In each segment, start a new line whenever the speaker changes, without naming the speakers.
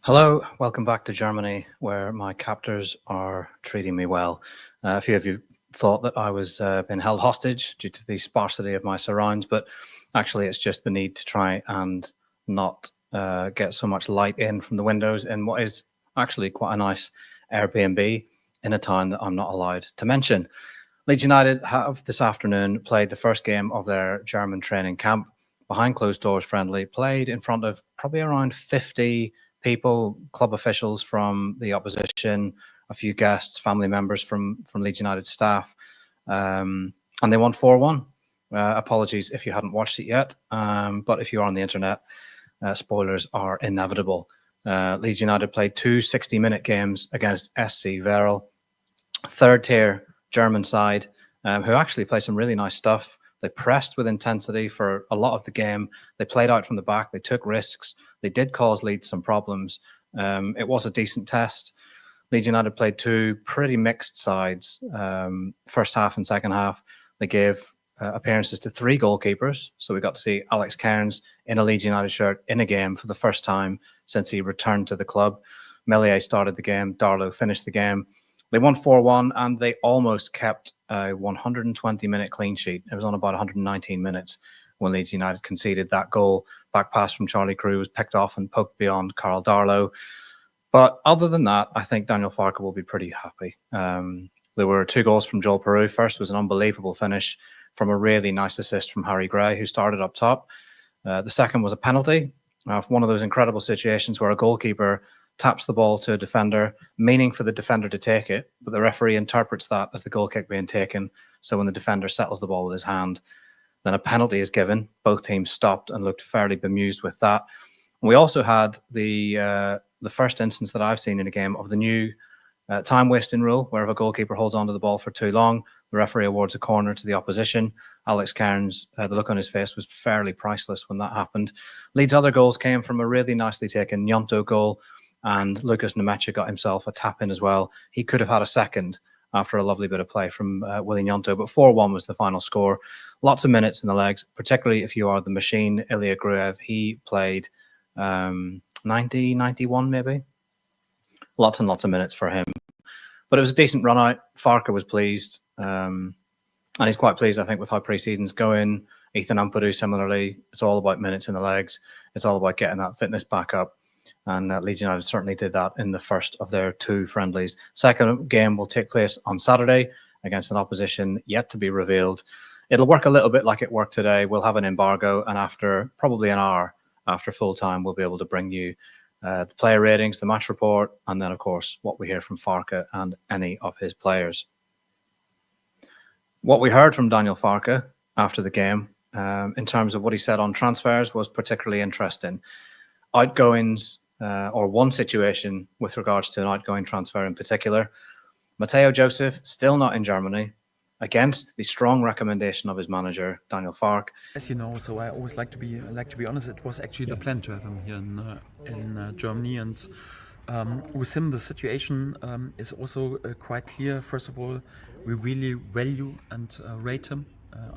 Hello, welcome back to Germany, where my captors are treating me well. A few of you thought that I was being held hostage due to the sparsity of my surrounds, but actually it's just the need to try and not get so much light in from the windows in what is actually quite a nice Airbnb in a town that I'm not allowed to mention. Leeds United have this afternoon played the first game of their German training camp, behind closed doors friendly, played in front of probably around 50 people, club officials from the opposition, a few guests, family members from Leeds United staff, and they won 4-1. Apologies if you hadn't watched it yet, but if you are on the internet, spoilers are inevitable. Leeds United played two 60-minute games against SC Verl, third-tier German side, who actually played some really nice stuff. They pressed with intensity for a lot of the game. They played out from the back. They took risks. They did cause Leeds some problems. It was a decent test. Leeds United played two pretty mixed sides, first half and second half. They gave appearances to three goalkeepers. So we got to see Alex Cairns in a Leeds United shirt in a game for the first time since he returned to the club. Meslier started the game. Darlow finished the game. They won 4-1 and they almost kept a 120-minute clean sheet. It was on about 119 minutes when Leeds United conceded that goal. Back pass from Charlie Crew was picked off and poked beyond Karl Darlow. But other than that, I think Daniel Farke will be pretty happy. There were two goals from Joel Piroe. First was an unbelievable finish from a really nice assist from Harry Gray, who started up top. The second was a penalty. One of those incredible situations where a goalkeeper taps the ball to a defender, meaning for the defender to take it, but the referee interprets that as the goal kick being taken. So when the defender settles the ball with his hand, then a penalty is given. Both teams stopped and looked fairly bemused with that. We also had the first instance that I've seen in a game of the new time wasting rule, where if a goalkeeper holds onto the ball for too long, the referee awards a corner to the opposition. Alex Cairns, the look on his face was fairly priceless when that happened. Leeds' other goals came from a really nicely taken Gnonto goal, and Lukas Nmecha got himself a tap in as well. He could have had a second after a lovely bit of play from Willy Gnonto, but 4-1 was the final score. Lots of minutes in the legs, particularly if you are the machine, Ilya Gruev. He played 90, 91 maybe. Lots and lots of minutes for him. But it was a decent run out. Farke was pleased. And he's quite pleased, I think, with how pre-season's going. Ethan Ampadu, similarly. It's all about minutes in the legs. It's all about getting that fitness back up. And Leeds United certainly did that in the first of their two friendlies. Second game will take place on Saturday against an opposition yet to be revealed. It'll work a little bit like it worked today. We'll have an embargo, and after probably an hour after full time, we'll be able to bring you the player ratings, the match report, and then, of course, what we hear from Farke and any of his players. What we heard from Daniel Farke after the game, in terms of what he said on transfers, was particularly interesting. Outgoings, or one situation with regards to an outgoing transfer in particular. Mateo Joseph, still not in Germany, against the strong recommendation of his manager, Daniel Farke.
As you know, so I always like to be honest. It was actually the plan to have him here in Germany, and with him the situation is also quite clear. First of all, we really value and rate him.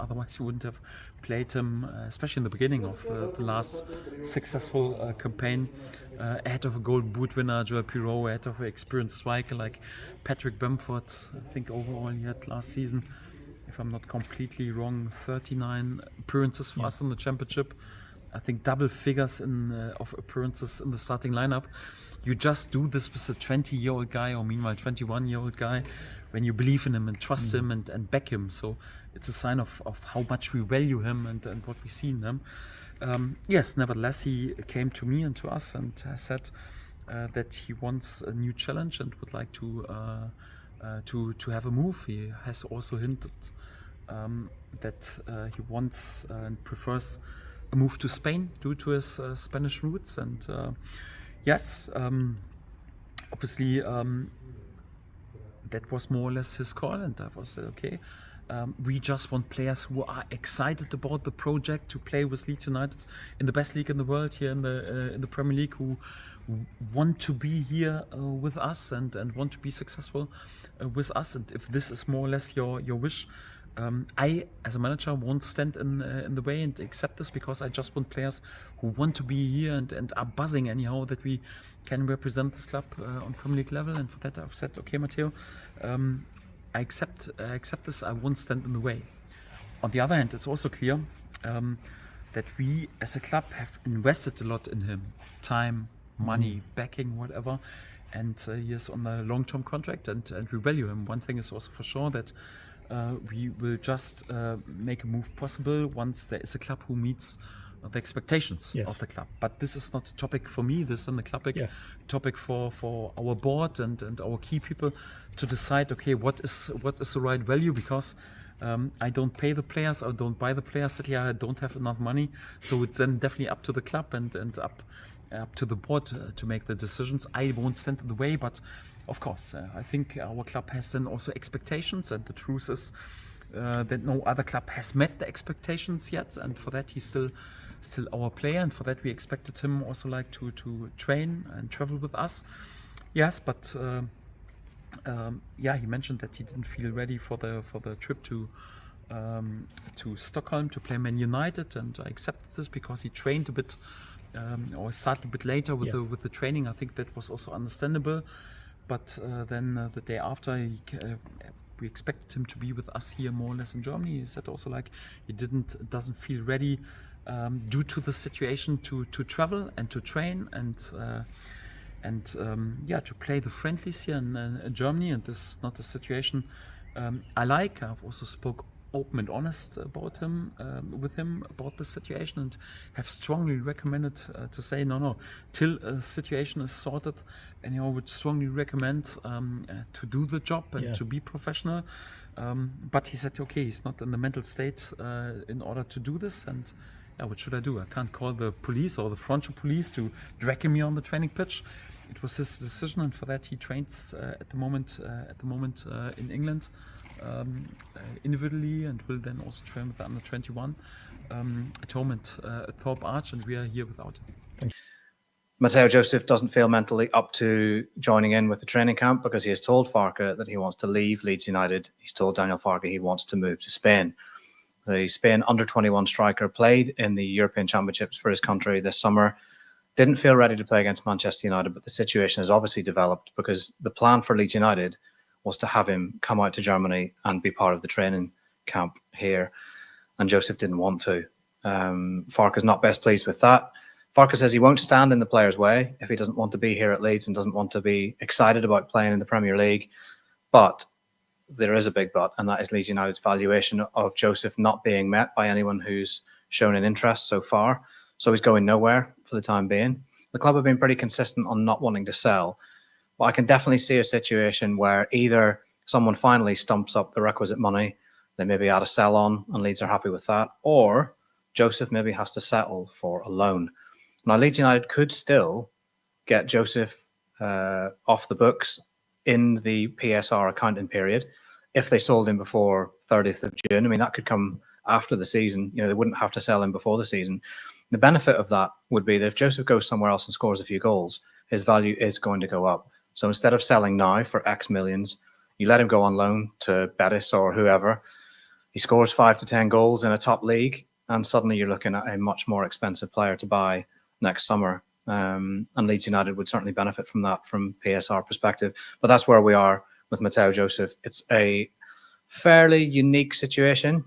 Otherwise, we wouldn't have played him, especially in the beginning of the last successful campaign, ahead of a Golden Boot winner, Joel Piroe, ahead of an experienced striker like Patrick Bamford. I think overall he had last season, if I'm not completely wrong, 39 appearances for us in the championship. I think double figures of appearances in the starting lineup. You just do this with a 20-year-old guy, or meanwhile 21-year-old guy, when you believe in him and trust him and back him. So it's a sign of how much we value him and what we see in him. Yes, nevertheless, he came to me and to us and said that he wants a new challenge and would like to have a move. He has also hinted that he wants and prefers a move to Spain due to his Spanish roots. And yes, obviously that was more or less his call, and I was okay. We just want players who are excited about the project to play with Leeds United in the best league in the world, here in the Premier League, who want to be here with us and want to be successful with us. And if this is more or less your wish, I, as a manager, won't stand in the way and accept this, because I just want players who want to be here and are buzzing anyhow that we can represent this club on Premier League level. And for that, I've said, okay, Mateo, I accept this. I won't stand in the way. On the other hand, it's also clear that we, as a club, have invested a lot in him, time, money, backing, whatever. And he is on a long-term contract, and we value him. One thing is also for sure that we will just make a move possible once there is a club who meets the expectations of the club. But this is not a topic for me. This is a topic for our board and our key people to decide, okay, what is the right value, because I don't pay the players, I don't buy the players, I don't have enough money. So it's then definitely up to the club and up to the board to make the decisions. I won't stand in the way, but of course, I think our club has then also expectations, and the truth is that no other club has met the expectations yet, and for that he's still our player, and for that we expected him also like to train and travel with us. Yes, but he mentioned that he didn't feel ready for the trip to Stockholm to play Man United, and I accepted this because he trained a bit or started a bit later with the training. I think that was also understandable. But then the day after, we expected him to be with us here more or less in Germany. He said also like he doesn't feel ready due to the situation to travel and to train and to play the friendlies here in Germany. And this is not a situation I like. I've also spoke open and honest about him with him about the situation, and have strongly recommended to say no till a situation is sorted, and I would strongly recommend to do the job and to be professional, but he said okay, he's not in the mental state in order to do this, and what should I do? I can't call the police or the Frontier police to drag me on the training pitch. It was his decision, and for that he trains at the moment in England individually, and will then also train with the under 21 at home at Thorpe Arch, and we are here without him.
Mateo Joseph doesn't feel mentally up to joining in with the training camp because he has told Farke that he wants to leave Leeds United. He's told Daniel Farke he wants to move to Spain. The Spain under-21 striker played in the European Championships for his country this summer. Didn't feel ready to play against Manchester United, but the situation has obviously developed because the plan for Leeds United was to have him come out to Germany and be part of the training camp here. And Joseph didn't want to. Farke is not best pleased with that. Farke says he won't stand in the player's way if he doesn't want to be here at Leeds and doesn't want to be excited about playing in the Premier League. But there is a big but, and that is Leeds United's valuation of Joseph not being met by anyone who's shown an interest so far. So he's going nowhere for the time being. The club have been pretty consistent on not wanting to sell. But I can definitely see a situation where either someone finally stumps up the requisite money, they maybe add a sell on and Leeds are happy with that, or Joseph maybe has to settle for a loan. Now, Leeds United could still get Joseph off the books in the PSR accounting period if they sold him before 30th of June. I mean, that could come after the season. You know, they wouldn't have to sell him before the season. The benefit of that would be that if Joseph goes somewhere else and scores a few goals, his value is going to go up. So instead of selling now for X millions, you let him go on loan to Betis or whoever. He scores 5 to 10 goals in a top league, and suddenly you're looking at a much more expensive player to buy next summer. And Leeds United would certainly benefit from that from PSR perspective. But that's where we are with Mateo Joseph. It's a fairly unique situation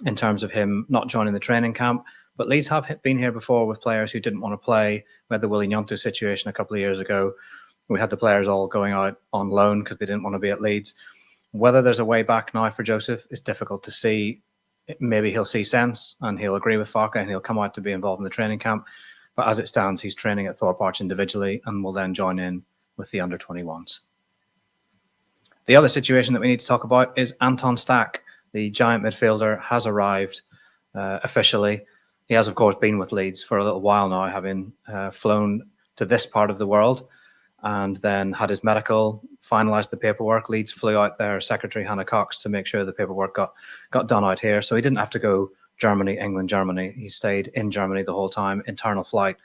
in terms of him not joining the training camp. But Leeds have been here before with players who didn't want to play. We had the Willy Gnonto situation a couple of years ago. We had the players all going out on loan because they didn't want to be at Leeds. Whether there's a way back now for Joseph is difficult to see. Maybe he'll see sense and he'll agree with Farke and he'll come out to be involved in the training camp. But as it stands, he's training at Thorpe Arch individually and will then join in with the under-21s. The other situation that we need to talk about is Anton Stach. The giant midfielder has arrived officially. He has, of course, been with Leeds for a little while now, having flown to this part of the world and then had his medical, finalised the paperwork. Leeds flew out their secretary, Hannah Cox, to make sure the paperwork got done out here. So he didn't have to go Germany, England, Germany. He stayed in Germany the whole time, internal flight,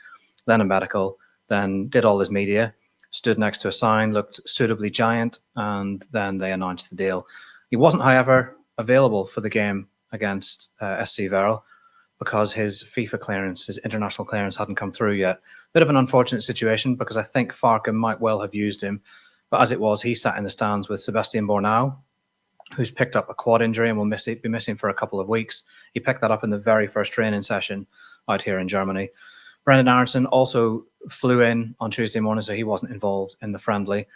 then a medical, then did all his media, stood next to a sign, looked suitably giant, and then they announced the deal. He wasn't, however, available for the game against SC Verl because his FIFA clearance, his international clearance, hadn't come through yet. Bit of an unfortunate situation because I think Farke might well have used him, but as it was, he sat in the stands with Sebastian Bornau, who's picked up a quad injury and will be missing for a couple of weeks. He picked that up in the very first training session out here in Germany. Brendan Aronson also flew in on Tuesday morning, so he wasn't involved in the friendly.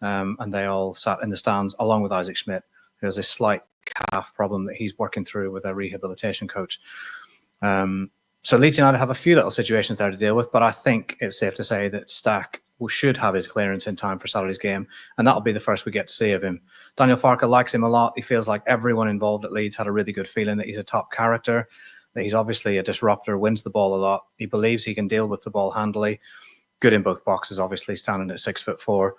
And they all sat in the stands along with Isaac Schmidt, who has a slight calf problem that he's working through with a rehabilitation coach. So Leeds United have a few little situations there to deal with, but I think it's safe to say that Stach should have his clearance in time for Saturday's game, and that'll be the first we get to see of him. Daniel Farke likes him a lot. He feels like everyone involved at Leeds had a really good feeling that he's a top character, that he's obviously a disruptor, wins the ball a lot. He believes he can deal with the ball handily. Good in both boxes, obviously, standing at 6'4".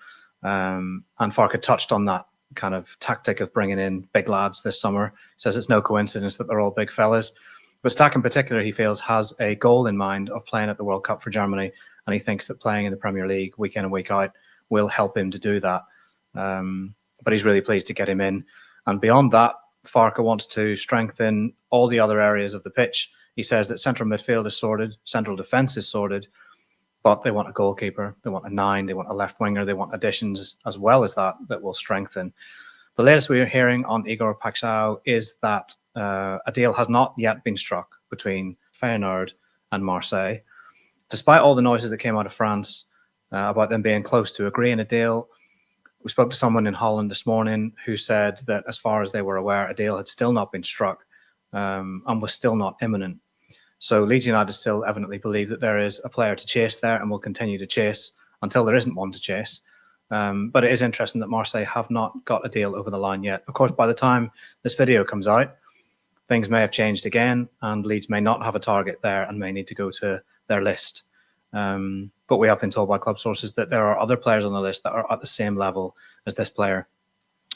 And Farke touched on that kind of tactic of bringing in big lads this summer. He says it's no coincidence that they're all big fellas. But Stach in particular, he feels, has a goal in mind of playing at the World Cup for Germany, and he thinks that playing in the Premier League week in and week out will help him to do that. But he's really pleased to get him in. And beyond that, Farke wants to strengthen all the other areas of the pitch. He says that central midfield is sorted, central defence is sorted, but they want a goalkeeper, they want a 9, they want a left winger, they want additions as well as that will strengthen. The latest we are hearing on Igor Paxao is that a deal has not yet been struck between Feyenoord and Marseille. Despite all the noises that came out of France about them being close to agreeing a deal, we spoke to someone in Holland this morning who said that as far as they were aware, a deal had still not been struck and was still not imminent. So Leeds United still evidently believe that there is a player to chase there and will continue to chase until there isn't one to chase. But it is interesting that Marseille have not got a deal over the line yet. Of course, by the time this video comes out, things may have changed again and Leeds may not have a target there and may need to go to their list. But we have been told by club sources that there are other players on the list that are at the same level as this player.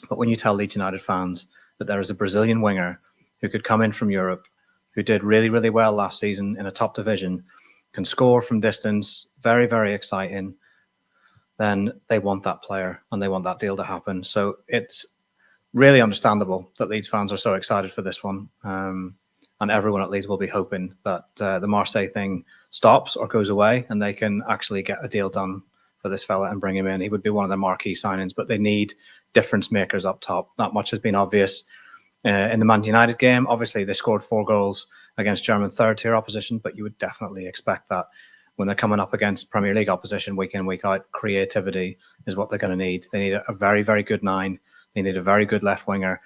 But when you tell Leeds United fans that there is a Brazilian winger who could come in from Europe, who did really, really well last season in a top division, can score from distance, very, very exciting, then they want that player and they want that deal to happen. So it's really understandable that Leeds fans are so excited for this one. And everyone at Leeds will be hoping that the Marseille thing stops or goes away and they can actually get a deal done for this fella and bring him in. He would be one of the marquee signings, but they need difference makers up top. Not much has been obvious in the Man United game. Obviously, they scored 4 goals against German third-tier opposition, but you would definitely expect that when they're coming up against Premier League opposition week in, week out. Creativity is what they're going to need. They need a very, very good 9. They need a very good left winger.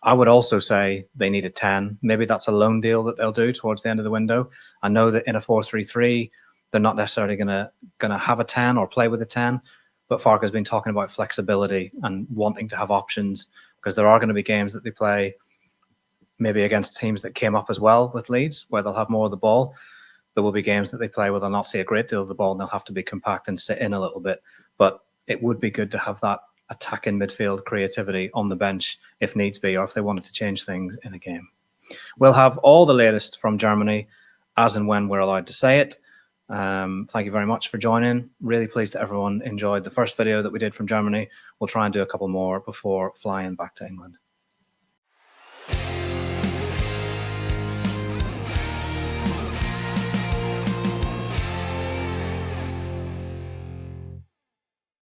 I would also say they need a 10. Maybe that's a loan deal that they'll do towards the end of the window. I know that in a 4-3-3, they're not necessarily going to have a 10 or play with a 10, but Farke has been talking about flexibility and wanting to have options because there are going to be games that they play maybe against teams that came up as well with Leeds, where they'll have more of the ball. There will be games that they play where they'll not see a great deal of the ball and they'll have to be compact and sit in a little bit. But it would be good to have that attacking midfield creativity on the bench if needs be, or if they wanted to change things in a game. We'll have all the latest from Germany as and when we're allowed to say it. Thank you very much for joining. Really pleased that everyone enjoyed the first video that we did from Germany. We'll try and do a couple more before flying back to England.